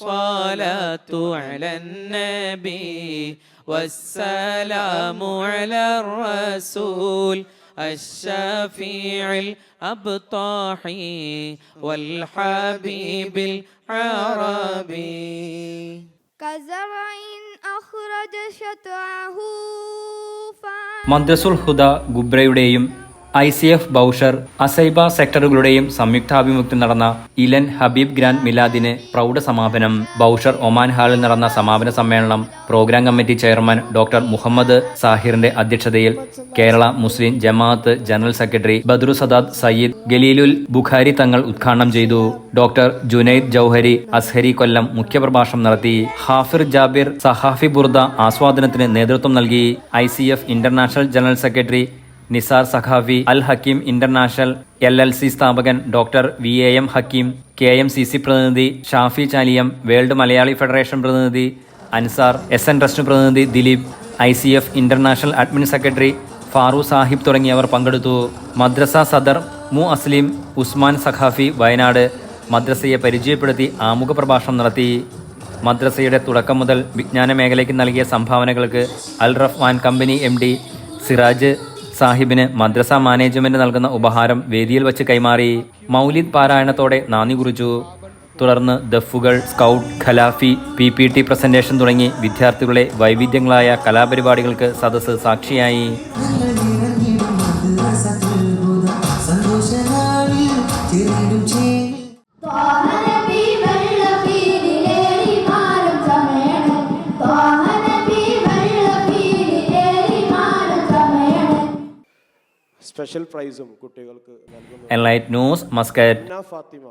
الصلاة على النبي والسلام على الرسول الشفيع الأبطحي والحبيب العربي كزرع أخرج شطأه മദ്രസുൽ ഹുദ ഗുബ്രയുടെയും ICF Bausher അസൈബ സെക്ടറുകളുടെയും സംയുക്താഭിമുഖ്യത്തിൽ നടന്ന ഇലൻ Habib grand മിലാദിന് പ്രൗഢ സമാപനം. Bausher Oman ഹാളിൽ നടന്ന സമാപന സമ്മേളനം program committee chairman doctor Muhammad സാഹിറിന്റെ അധ്യക്ഷതയിൽ കേരള മുസ്ലിം ജമാഅത്ത് ജനറൽ സെക്രട്ടറി ബദ്രു സദാദ് സയ്യിദ് ഗലീലുൽ ബുഖാരി തങ്ങൾ ഉദ്ഘാടനം ചെയ്തു. ഡോക്ടർ ജുനൈദ് ജൗഹരി അസ്ഹരി കൊല്ലം മുഖ്യപ്രഭാഷണം നടത്തി. ഹാഫിർ ജാബിർ സഹാഫി ബുർദ ആസ്വാദനത്തിന് നേതൃത്വം നൽകി. ICF international general secretary Nisar Saqafi, Al Hakeem international LLC സ്ഥാപകൻ ഡോക്ടർ VAM ഹക്കീം, KMCC പ്രതിനിധി ഷാഫി ചാലിയം, വേൾഡ് മലയാളി ഫെഡറേഷൻ പ്രതിനിധി അൻസാർ, SN ട്രസ്റ്റ് പ്രതിനിധി Dileep, ICF international admin secretary Faru Sahib തുടങ്ങിയവർ പങ്കെടുത്തു. മദ്രസ സദർ അസ്ലീം ഉസ്മാൻ സഖാഫി വയനാട് മദ്രസയെ പരിചയപ്പെടുത്തി ആമുഖ പ്രഭാഷണം നടത്തി. മദ്രസയുടെ തുടക്കം മുതൽ വിജ്ഞാന മേഖലയ്ക്ക് നൽകിയ സംഭാവനകൾക്ക് അൽ റഹ്മാൻ കമ്പനി MD സിറാജ് സാഹിബിന് മദ്രസ മാനേജ്മെന്റ് നൽകുന്ന ഉപഹാരം വേദിയിൽ വച്ച് കൈമാറി. മൗലിദ് പാരായണത്തോടെ നാന്ദി കുറിച്ചു. തുടർന്ന് ദഫുകൾ, സ്കൗട്ട്, ഖലാഫി, PPT പ്രസന്റേഷൻ തുടങ്ങി വിദ്യാർത്ഥികളുടെ വൈവിധ്യങ്ങളായ കലാപരിപാടികൾക്ക് സദസ്സ് സാക്ഷിയായി. സ്പെഷ്യൽ പ്രൈസും കുട്ടികൾക്ക് നൽകുന്നു. Enlight news, Muscat. ഫാത്തിമ